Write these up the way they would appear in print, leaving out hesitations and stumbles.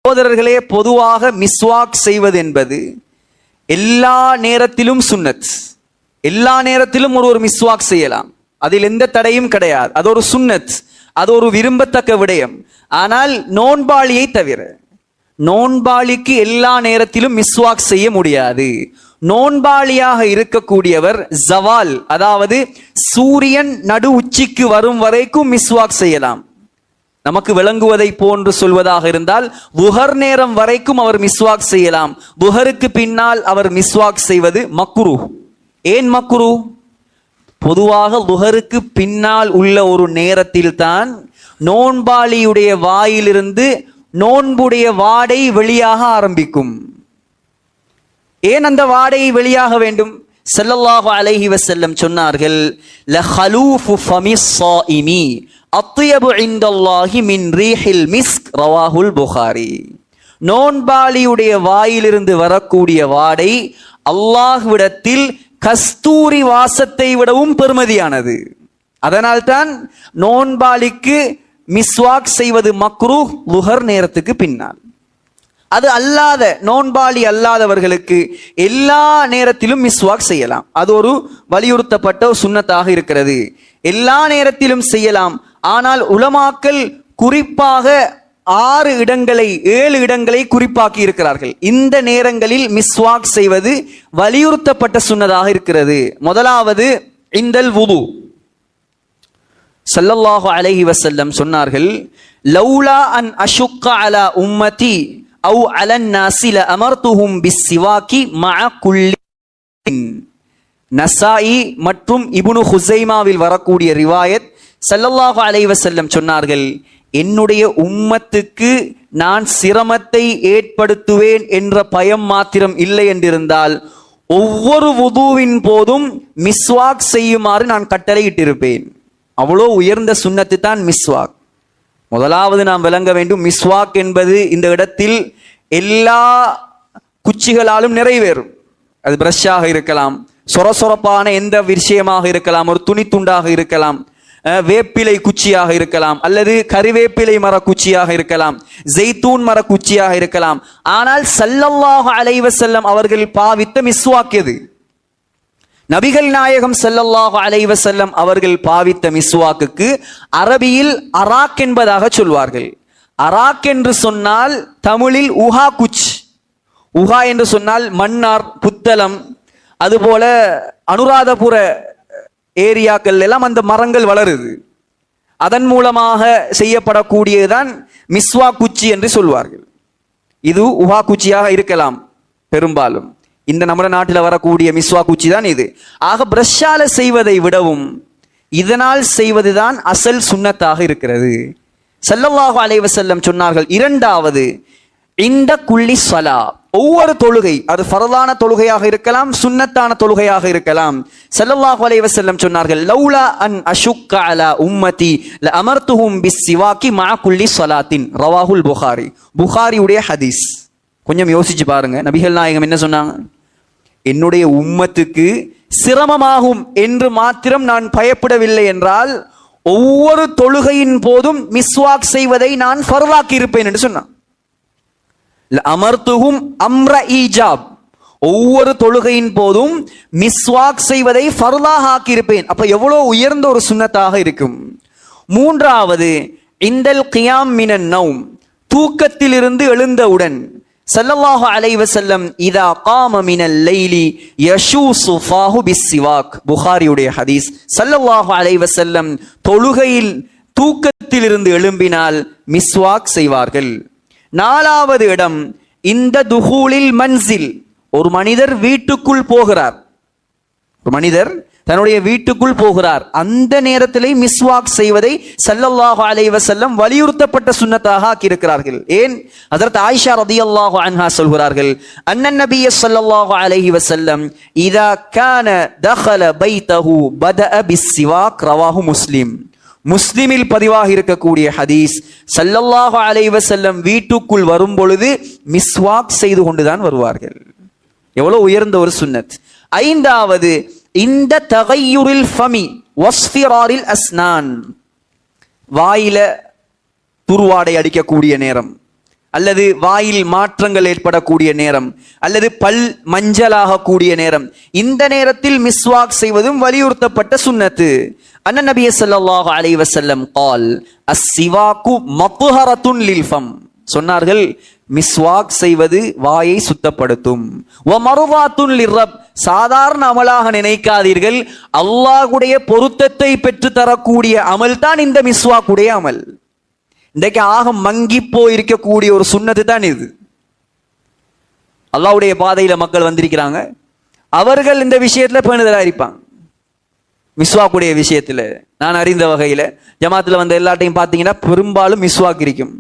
சகோதரர்களே, பொதுவாக மிஸ்வாக் செய்வது என்பது எல்லா நேரத்திலும் சுன்னத். எல்லா நேரத்திலும் ஒரு மிஸ்வாக் செய்யலாம், அதில் எந்த தடையும் கிடையாது. அது ஒரு சுன்னத், அது ஒரு விரும்பத்தக்க விடயம். ஆனால் நோன்பாளியை தவிர, நோன்பாளிக்கு எல்லா நேரத்திலும் மிஸ்வாக் செய்ய முடியாது. நோன்பாளியாக இருக்கக்கூடியவர் ஜவால், அதாவது சூரியன் நடு உச்சிக்கு வரும் வரைக்கும் மிஸ்வாக் செய்யலாம். நமக்கு விளங்குவதை போன்று சொல்வதாக இருந்தால் வுஹர் நேரம் வரைக்கும் அவர் மிஸ்வாக் செய்யலாம். வுஹருக்கு பின்னால் அவர் மிஸ்வாக் செய்வது மக்ரூ. ஏன் மக்ரூ? பொதுவாக வுஹருக்கு பின்னால் உள்ள ஒரு நேரத்தில் தான் நோன்பாளியுடைய வாயிலிருந்து நோன்புடைய வாடை வெளியாக ஆரம்பிக்கும். ஏன் அந்த வாடை வெளியாக வேண்டும்? ஸல்லல்லாஹு அலைஹி வஸல்லம் சொன்னார்கள், லஹலூஃபு ஃபமிஸ் ஸாயிமி அத்யபு இன்தல்லாஹி மின் ரீஹில் மிஸ்க், ரவாஹுல் புகாரி. நோன்பாளியுடைய வாயிலிருந்து வரக்கூடிய வாடை அல்லாஹ்விடத்தில் கஸ்தூரி வாசத்தை விடவும் பெருமதியானது. அதனால்தான் நோன்பாளிக்கு மிஸ்வாக் செய்வது மக்ரூஹ் லுஹர் நேரத்துக்கு பின்னால். அது அல்லாத நோன்பாளி அல்லாதவர்களுக்கு எல்லா நேரத்திலும் மிஸ்வாக் செய்யலாம். அது ஒரு வலியுறுத்தப்பட்ட சுன்னத்தாக இருக்கிறது. எல்லா நேரத்திலும் செய்யலாம். ஆனால் உலமாக்கள் குறிப்பாக 6 இடங்களை 7 இடங்களை குறிப்பாக்கி இருக்கிறார்கள். இந்த நேரங்களில் மிஸ்வாக் செய்வது வலியுறுத்தப்பட்ட சுன்னதாக இருக்கிறது. முதலாவது இந்தல் வுது. ஸல்லல்லாஹு அலைஹி வஸல்லம் சொன்னார்கள், லௌலா அன் அஷுக்க அலா உம்மதி அவு அலன் நாஸி லஅமர்துஹும் பிஸ்ஸிவாக்கி மஅ குல்லி. நசாயி மற்றும் இப்னு ஹுஸைமாவில் வரக்கூடிய ரிவாயத், ஸல்லல்லாஹு அலைஹி வஸல்லம் சொன்னார்கள், என்னுடைய உம்மத்துக்கு நான் சிரமத்தை ஏற்படுத்துவேன் என்ற பயம் மாத்திரம் இல்லை என்றிருந்தால் ஒவ்வொரு வுதுவின் போதும் மிஸ்வாக் செய்யுமாறு நான் கட்டளையிட்டிருப்பேன். அவ்வளோ உயர்ந்த சுன்னத்து தான் மிஸ்வாக். முதலாவது நாம் விளங்க வேண்டும், மிஸ்வாக் என்பது இந்த இடத்தில் எல்லா குச்சிகளாலும் நிறைவேறும். அது பிரஷ்ஷாக இருக்கலாம், சொரசொரப்பான எந்த விஷயமாக இருக்கலாம், ஒரு துணி துண்டாக இருக்கலாம், வேப்பிலை குச்சியாக இருக்கலாம், அல்லது கறிவேப்பிலை மர குச்சியாக இருக்கலாம், ஜெய்தூன் மர குச்சியாக இருக்கலாம். ஆனால் ஸல்லல்லாஹு அலைஹி வஸல்லம் அவர்கள் பாவித்த மிஸ்வாக் எது? நபிகள் நாயகம் ஸல்லல்லாஹு அலைஹி வஸல்லம் அவர்கள் பாவித்த மிஸ்வாக்குக்கு அரபியில் அராக் என்பதாக சொல்வார்கள். அராக் என்று சொன்னால் தமிழில் உஹா குச். உஹா என்று சொன்னால் மன்னார், புத்தளம், அதுபோல அனுராதபுர ஏரியாக்கள் எல்லாம் அந்த மரங்கள் வளருது. அதன் மூலமாக செய்யப்படக்கூடியதுதான் மிஸ்வாக் குச்சி என்று சொல்வார்கள். இது உஹா குச்சியாக இருக்கலாம். பெரும்பாலும் இந்த நம்ம நாட்டில் வரக்கூடிய மிஸ்வாக் குச்சி தான் இது. ஆக பிரஷ்ஷால செய்வதை விடவும் இதனால் செய்வதுதான் அசல் சுன்னத்தாக இருக்கிறது. ஸல்லல்லாஹு அலைஹி வஸல்லம் சொன்னார்கள், இரண்டாவது இந்த குல்லி ஸலா, ஒவ்வொரு தொழுகை, அது ஃபர்லான தொழுகையாக இருக்கலாம், சுன்னத்தான தொழுகையாக இருக்கலாம். ஸல்லல்லாஹு அலைஹி வஸல்லம் சொன்னார்கள், லௌலா அன் அஷுக்க அலா உம்மதி லஅமர்துஹும் பிஸ்ஸிவாக்கி மஅ குல்லி ஸலாத்தின், ரவாஹுல் புகாரி. புகாரியுடைய ஹதீஸ். கொஞ்சம் யோசிச்சு பாருங்க, நபிகள் நாயகம் என்ன சொன்னாங்க? என்னுடைய உம்மத்துக்கு சிரமமாகும் என்று மாத்திரம் நான் பயப்படவில்லை என்றால் ஒவ்வொரு தொழுகையின் போதும் மிஸ்வாக் செய்வதை நான் ஃபர்லாக்கி இருப்பேன் என்று சொன்னான். அமர்த்துஹும் அம்ர ஈஜாப், ஒவ்வொரு தொழுகையின் போதும் மிஸ்வாக் செய்வதை ஃபர்லாக ஆக்கியிருப்பேன். அப்ப எவ்வளவு உயர்ந்த ஒரு சுன்னத்தாக இருக்கும். மூன்றாவது இந்தல் கியாம் மினன் நௌம், தூக்கத்திலிருந்து எழுந்தவுடன் ஸல்லல்லாஹு அலைஹி வஸல்லம் இதா காம மினல் லைலி யஷூசு ஃபாஹு பிஸ்ஸிவாக், புகாரியுடைய ஹதீஸ். ஸல்லல்லாஹு அலைஹி வஸல்லம் தொழுகையில் தூக்கத்திலிருந்து எழும்பினால் மிஸ்வாக் செய்வார்கள். நாலாவது இடம் இந்த துஹூலில் மன்சில், ஒரு மனிதர் வீட்டுக்குள் போகிறார், ஒரு மனிதர் தன்னுடைய வீட்டுக்குள் போகிறார், அந்த நேரத்திலே மிஸ்வாக் செய்வதை ஸல்லல்லாஹு அலைஹி வஸல்லம் வலியுறுத்தப்பட்ட சுன்னத்தாக ஆக்கியிருக்கிறார்கள். ஏன்? ஹஜ்ரத் ஆயிஷா ரலியல்லாஹு அன்ஹா சொல்கிறார்கள், அன்னன் நபிய ஸல்லல்லாஹு அலைஹி வஸல்லம் இதா கான தഖல பைத்தஹு பதஅ பிஸ்ஸிவாக், ரவாஹு முஸ்லிம். முஸ்லிமில் பதிவாக இருக்கக்கூடிய ஹதீஸ். ஸல்லல்லாஹு அலைஹி வஸல்லம் வீட்டுக்குள் வரும் பொழுது மிஸ்வாக் செய்து கொண்டுதான் வருவார்கள். எவ்வளவு உயர்ந்த ஒரு சுன்னத். ஐந்தாவது இந்த தகையுரில் ஃபமி வஸ்ஃபிராரில் அஸ்னான், வாயில துர்வாடை அடிக்கக்கூடிய நேரம், அல்லது வாயில் மாற்றங்கள் ஏற்படக்கூடிய நேரம், அல்லது பல் மஞ்சளாக கூடிய நேரம், இந்த நேரத்தில் மிஸ்வாக் செய்வதும் வலியுறுத்தப்பட்ட சுன்னத்து. அண்ணன் நபி ஸல்லல்லாஹு அலைஹி வஸல்லம் قال السواك مطهرة للفم, சொன்னார்கள் மிஸ்வாக் செய்வது வாயை சுத்தப்படுத்தும். வமர்வாத்துன் லிர்ரப், சாதாரண அமலாக நினைக்காதீர்கள், அல்லாஹ்வுடைய பொருத்தத்தை பெற்று தரக்கூடிய அமல் தான் இந்த மிஸ்வாக்குடைய அமல். இன்றைக்கு ஆக மங்கி போயிருக்கக்கூடிய ஒரு சுன்னத்து தான் இது. அல்லாஹ்வுடைய பாதையில மக்கள் வந்திருக்கிறாங்க, அவர்கள் இந்த விஷயத்துல பேணுதலா இருப்பாங்க. மிஸ்வாக்குடைய விஷயத்துல நான் அறிந்த வகையில ஜமாத்துல வந்த எல்லாத்தையும் பார்த்தீங்கன்னா பெரும்பாலும் மிஸ்வாக் இருக்கும்.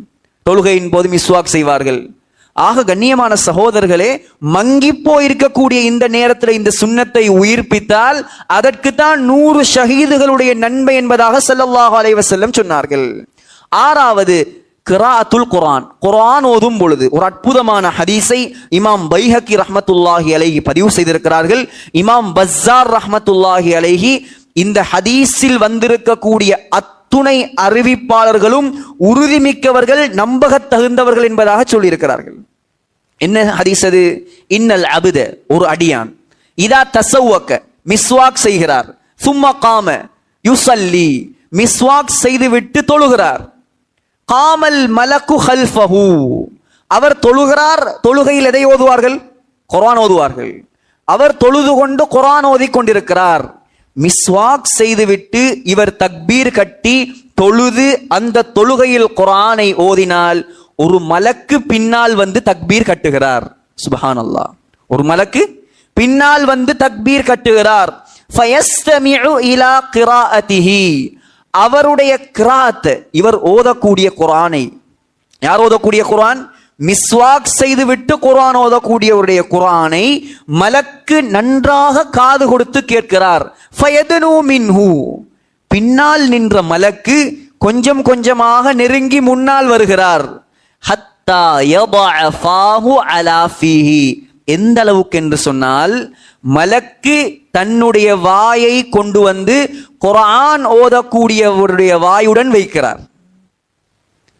தொழுகையின் போது மிஸ்வாக் செய்வார்கள். ஆக கண்ணியமான சகோதரர்களே, மங்கி போயிருக்கக்கூடிய இந்த நேரத்தில் இந்த சுன்னத்தை உயிர்ப்பித்தால் அதற்கு தான் 100 ஷஹீதுகளுடைய நன்மை என்பதாக ஸல்லல்லாஹு அலைஹி வஸல்லம் சொன்னார்கள். ஆறாவது கிராஅத்துல் குர்ஆன், குர்ஆன் ஓதும் பொழுது. ஒரு அற்புதமான ஹதீஸை இமாம் பைஹக்கி ரஹ்மத்துல்லாஹி அலைஹி பதிவு செய்திருக்கிறார்கள். இமாம் பஸ்ஸார் ரஹ்மத்துல்லாஹி அலைஹி இந்த ஹதீஸில் வந்திருக்கக்கூடிய துணை அறிவிப்பாளர்களும் உறுதிமிக்கவர்கள், நம்பக தகுந்தவர்கள் என்பதாக சொல்லியிருக்கிறார்கள். என்ன ஹதீஸ் அது? இன்னல் அபுத, ஒரு அடியான், இதா தஸவ்வக, மிஸ்வாக் செய்கிறார், சும்ம காம யுஸல்லி, மிஸ்வாக் செய்துவிட்டு தொழுகிறார், காமல் மலக்கு ஹல்ஃபஹு, அவர் தொழுகிறார். தொழுகையில் எதை ஓதுவார்கள்? குர்ஆன் ஓதுவார்கள். அவர் தொழுது கொண்டு குர்ஆன் ஓதிக் கொண்டிருக்கிறார். மிஸ்வாக் செய்துவிட்டு இவர் தக்பீர் கட்டி தொழுது அந்த தொழுகையில் குர்ஆனை ஓதினால் ஒரு மலக்கு பின்னால் வந்து தக்பீர் கட்டுகிறார். சுப்ஹானல்லாஹ், ஒரு மலக்கு பின்னால் வந்து தக்பீர் கட்டுகிறார். ஃபயஸ்தமிஉ இலா கிராஅத்திஹி, அவருடைய கிராத், இவர் ஓதக்கூடிய குர்ஆனை, யார் ஓதக்கூடிய குர்ஆன்? மிஸ்வாக் செய்துவிட்டு குர்ஆன் ஓதக்கூடியவருடைய குர்ஆனை மலக்கு நன்றாக காது கொடுத்து கேட்கிறார். ஃபயதுனு மின்ஹு, பின்னால் நின்ற மலக்கு கொஞ்சம் கொஞ்சமாக நெருங்கி முன்னால் வருகிறார். ஹத்தா யதஅ ஃபாஹு அலா ஃபீஹி, எந்த அளவுக்கு என்று சொன்னால் மலக்கு தன்னுடைய வாயை கொண்டு வந்து குர்ஆன் ஓதக்கூடியவருடைய வாயுடன் வைக்கிறார்.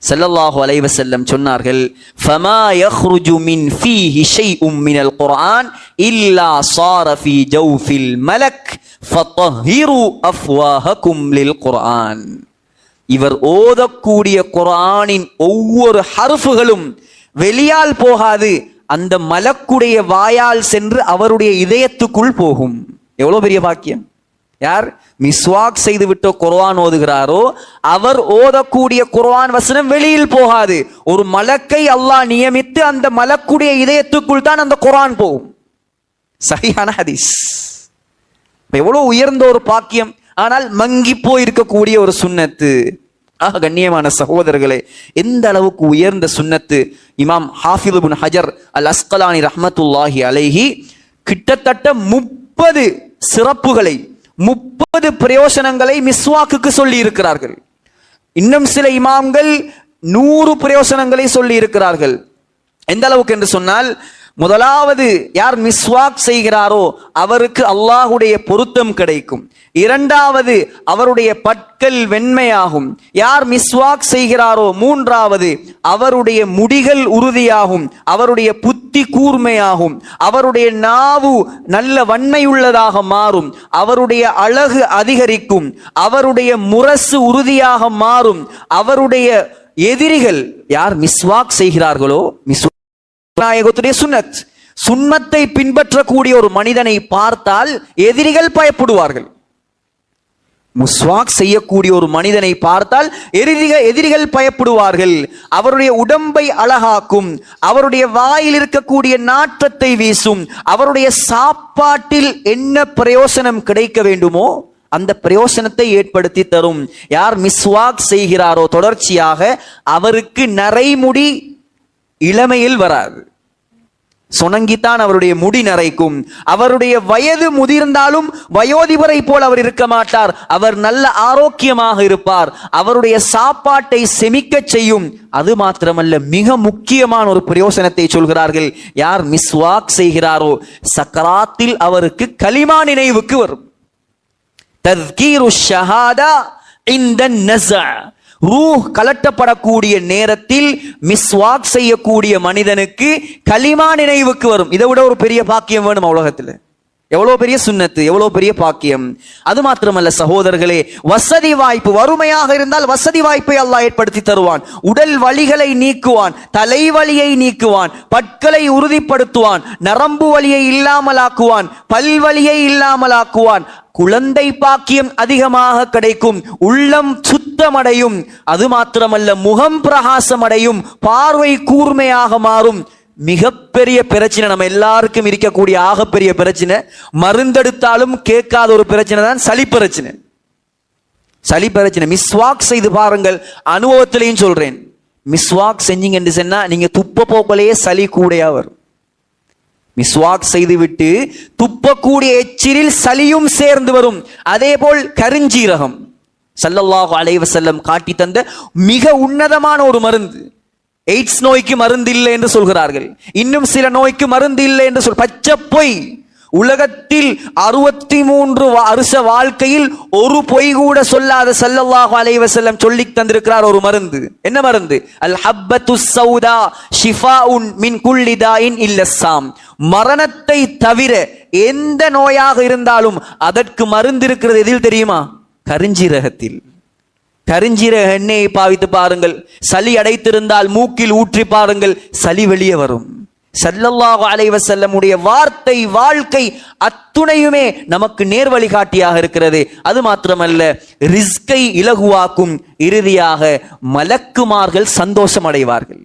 ஸல்லல்லாஹு அலைஹி வஸல்லம் சொன்னார்கள், ஃபமா யக்ருஜு மின் ஃபீஹி ஷைஉம் மினல் குர்ஆன் இல்லா ஸார ஃபீ ஜௌஃபில் மலக் ஃபதஹிரு அஃப்வாஹகும் லில் குர்ஆன். இவர் ஓதக்கூடிய குர்ஆனின் ஒவ்வொரு ஹர்ஃபுகளும் வெளியால் போகாது, அந்த மலக்குடைய வாயால் சென்று அவருடைய இதயத்துக்குள் போகும். எவ்வளவு பெரிய பாக்கியம்! யார் மிஸ்வாக் செய்து விட்டு குர்ஆன் ஓதுகிறாரோ அவர் ஓதக்கூடிய குர்ஆன் வசனம் வெளியில் போகாது. ஒரு மலக்கை அல்லாஹ் நியமித்து அந்த மலக்குடைய இதயத்துக்குள் தான் அந்த குர்ஆன் போகும். சரியான ஹதீஸ். எவ்வளவு உயர்ந்த ஒரு பாக்கியம்! ஆனால் மங்கி போயிருக்கக்கூடிய ஒரு சுன்னத்து. கண்ணியமான சகோதரர்களே, எந்த அளவுக்கு உயர்ந்த சுன்னத்து! இமாம் ஹாஃபிஸ் இப்னு ஹஜர் அல் அஸ்கலானி ரஹ்மத்துல்லாஹி அலைஹி கிட்டத்தட்ட 30 சிறப்புகளை, 30 பிரயோசனங்களை மிஸ்வாக்குக்கு சொல்லி இருக்கிறார்கள். இன்னும் சில இமாம்கள் 100 பிரயோசனங்களை சொல்லி இருக்கிறார்கள். எந்த அளவுக்கு என்று சொன்னால், முதலாவது, யார் மிஸ்வாக் செய்கிறாரோ அவருக்கு அல்லாஹ்வுடைய பொருத்தம் கிடைக்கும். இரண்டாவது, அவருடைய பற்கள் வெண்மையாகும். யார் மிஸ்வாக் செய்கிறாரோ, மூன்றாவது, அவருடைய முடிகள் உறுதியாகும், அவருடைய புத்தி கூர்மையாகும், அவருடைய நாவு நல்ல வன்மையுள்ளதாக மாறும், அவருடைய அழகு அதிகரிக்கும், அவருடைய முரசு உறுதியாக மாறும், அவருடைய எதிரிகள், யார் மிஸ்வாக் செய்கிறார்களோ, நாயகத்துடைய சுன்னத், சுன்னத்தை பின்பற்றக்கூடிய ஒரு மனிதனை பார்த்தால் எதிரிகள் பயப்படுவார்கள். முஸ்வாக் செய்யக்கூடிய ஒரு மனிதனை பார்த்தால் எதிரிகள் பயப்படுவார்கள். அவருடைய உடம்பை அழகாக்கும், அவருடைய வாயில் இருக்கக்கூடிய நாற்றத்தை வீசும், அவருடைய சாப்பாட்டில் என்ன பிரயோசனம் கிடைக்க வேண்டுமோ அந்த பிரயோசனத்தை ஏற்படுத்தி தரும். யார் மிஸ்வாக் செய்கிறாரோ தொடர்ச்சியாக அவருக்கு நரைமுடி இளமையில் வராது, சொனங்கித்தான் அவருடைய முடி நரைக்கும். அவருடைய வயது முதிர்ந்தாலும் வயோதிபரை போல் அவர் இருக்க மாட்டார், அவர் நல்ல ஆரோக்கியமாக இருப்பார். அவருடைய சாப்பாட்டை செமிக்க செய்யும். அது மாத்திரமல்ல, மிக முக்கியமான ஒரு பிரயோசனத்தை சொல்கிறார்கள். யார் மிஸ்வாக் செய்கிறாரோ சக்கராத்தில் அவருக்கு கலிமா நினைவுக்கு வரும். தஸ்கீரு ஷஹாதா இன்த நஸஅ, ரூஹ் கலட்டப்படக்கூடிய நேரத்தில் மிஸ்வாக் செய்யக்கூடிய மனிதனுக்கு கலிமா நினைவுக்கு வரும். இதை விட ஒரு பெரிய பாக்கியம் வேணும் உலகத்துல? எவ்வளவு பெரிய சுன்னத்து, எவ்வளவு பெரிய பாக்கியம். அது மாத்திரமல்ல சகோதரர்களே, வசதி வாய்ப்பு, வறுமையாக இருந்தால் வசதி வாய்ப்பை அல்லாஹ் ஏற்படுத்தி தருவான். உடல் வலிகளை நீக்குவான், தலைவலியை நீக்குவான், பற்களை உறுதிப்படுத்துவான், நரம்பு வலியை இல்லாமலாக்குவான், பல்வலியை இல்லாமலாக்குவான். குழந்தை பாக்கியம் அதிகமாக கிடைக்கும், உள்ளம் சுத்தமடையும். அது மாத்திரமல்ல முகம் பிரகாசமடையும், பார்வை கூர்மையாக மாறும். மிகப்பெரிய பிரச்சனை, நம்ம எல்லாருக்கும் இருக்கக்கூடிய ஆகப்பெரிய பிரச்சனை, மருந்தெடுத்தாலும் கேட்காத ஒரு பிரச்சனை தான் சளி பிரச்சனை. சளி பிரச்சனை மிஸ்வாக் செய்து பாருங்கள். அனுபவத்திலையும் சொல்றேன், மிஸ்வாக் செஞ்சீங்க என்று சொன்னா நீங்க துப்ப போக்கலையே சளி கூடையா வரும். மிஸ்வாக் செய்து விட்டு துப்பக்கூடிய எச்சிரில் சளியும் சேர்ந்து வரும். அதே போல் கருஞ்சீரகம் ஸல்லல்லாஹு அலைஹி வஸல்லம் காட்டி தந்த மிக உன்னதமான ஒரு மருந்து. எய்ட்ஸ் நோய்க்கு மருந்து இல்லை என்று சொல்கிறார்கள், இன்னும் சில நோய்க்கு மருந்து இல்லை என்று பச்சை பொய். உலகத்தில் 63 வருஷ வாழ்க்கையில் ஒரு பொய் கூட சொல்லாத ஸல்லல்லாஹு அலைஹி வஸல்லம் சொல்லி தந்திருக்கிறார் ஒரு மருந்து. என்ன மருந்து? அல் ஹப்பத்துஸ் சௌதா ஷிஃபாஉன் மின் குல்லி தாயின் இல்லஸ்ஸாம். மரணத்தை தவிர எந்த நோயாக இருந்தாலும் அதற்கு மருந்து இருக்கிறது எதில் தெரியுமா? கருஞ்சீரகத்தில். கருஞ்சீரக எண்ணெயை பாவித்து பாருங்கள். சளி அடைத்திருந்தால் மூக்கில் ஊற்றி பாருங்கள், சளி வெளியே வரும். ஸல்லல்லாஹு அலைஹி வஸல்லம் உடைய வார்த்தை, வாழ்க்கை அத்துணையுமே நமக்கு நேர் வழிகாட்டியாக இருக்கிறது. அது மாத்திரமல்ல, ரிஸ்கை இலகுவாக்கும். இறுதியாக மலக்குமார்கள் சந்தோஷம் அடைவார்கள்.